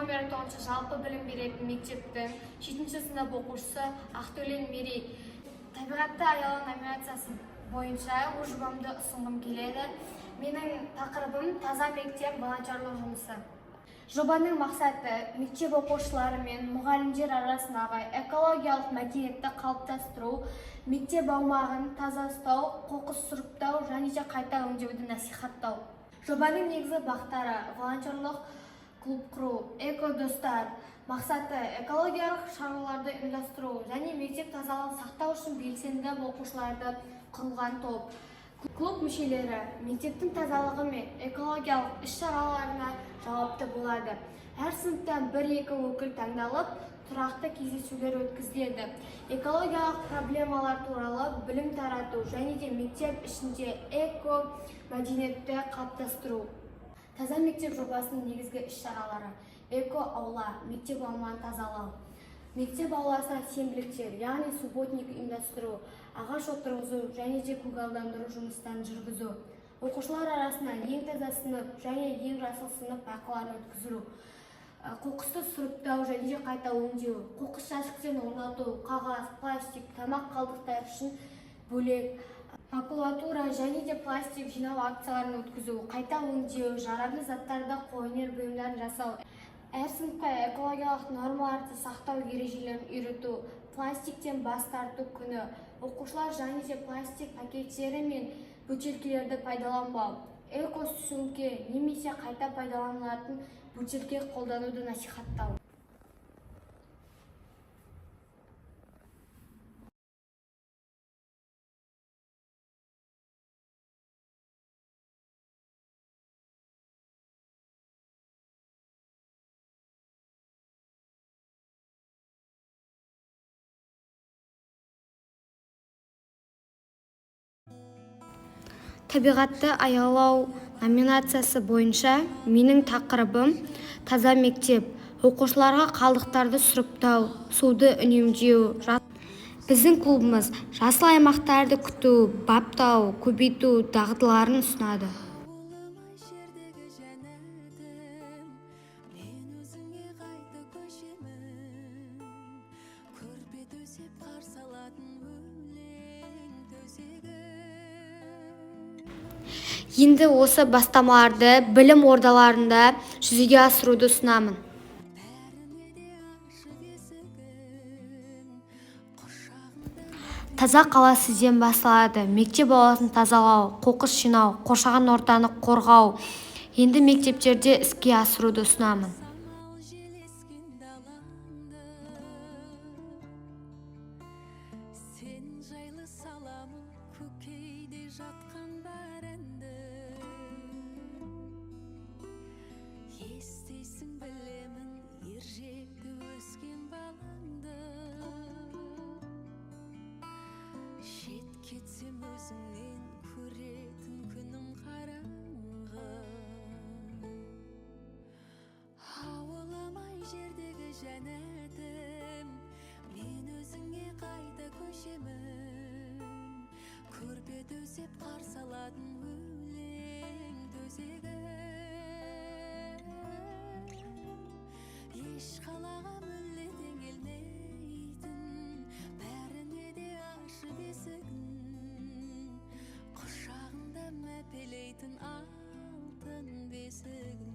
номері 9 жалпы білім беретін мектептің 7-ші сынып оқушысы Ақтөлен Мерей. Табиғатты аяла номинациясы бойынша өз жобамды ұсынғым келеді. Менің тақырыбым таза мектеп волонтерлік жұмысы. Жобаның мақсаты мектеп оқушылары мен мұғалімдер арасындағы экологиялық мәдениетті қалыптастыру, мектеп аумағын таза ұстау, қоқыс сұрыптау және қайта өңдеуді насихаттау. Жобаның негізгі бағыттары волонтерлық клуб құру, эко-достар. Мақсаты экологиялық шараларды ұйымдастыру және мектеп тазалығын сақтау үшін белсенді оқушыларды құрылған топ. Клуб мүшелері мектептің тазалығы мен экологиялық іс-шараларына жауапты болады. Әр сыныптан 1-2 өкіл таңдалып, тұрақты кездесулер өткізіледі. Экологиялық проблемалар туралы білім тарату және мектеп ішінде эко-мәдениетті қалыптастыру. Таза мектеп жобасының негізгі іс-шаралары: эко-аула, мектеп аумағын тазалау, мектеп ауласына сенбіліктер, яғни субботник ұйымдастыру, ағаш отырғызу және көгалдандыру жұмыстарын жүргізу, оқушылар арасында ең таза сынып және ең жасыл сынып байқауларын өткізу, қоқысты сұрыптау және қайта өңдеу, қоқыс жәшіктерін орнату, қағаз, пластик, тамақ қалдықтары үшін бөлек, макулатура және пластик жинау акцияларын өткізу, қайта өңдеу, жарамды заттарды қолөнер бұйымдарын жасау. Әр сыныпқа экологиялық нормаларды сақтау ережелерін үйрету, пластиктен бас тарту күні, оқушылар және пластик пакеттері мен бөтелкелерді пайдаланбау, эко-сөмке немесе қайта пайдаланылатын бөтелке қолдануды насихаттау. Табиғатты аялау номинациясы бойынша менің тақырыбым таза мектеп, оқушыларға қалдықтарды сұрыптау, суды үнемдеу. Біздің клубымыз жасыл аймақтарды күту, баптау, көбейту дағдыларын ұсынады. Енді осы бастамаларды білім ордаларында жүзеге асыруды ұсынамын. Таза қала сізден басталады. Мектеп ауласын тазалау, қоқыс жинау, қоршаған ортаны қорғау. Енді мектептерде іске асыруды ұсынамын. Естейсің білемін ержетті өскен балаңды, шет кетсем өзіңнен көретін күнім қараңғы. Ауылым-ай жердегі жәннатым, мен өзіңе қайта көшемін. Көрпе төсеп қарсы алатын өлең төсегі. Еш қалаға мүлде теңелмейтін, бәріне де ашып есігін, құшағында мәпелейтін алтын бесігін.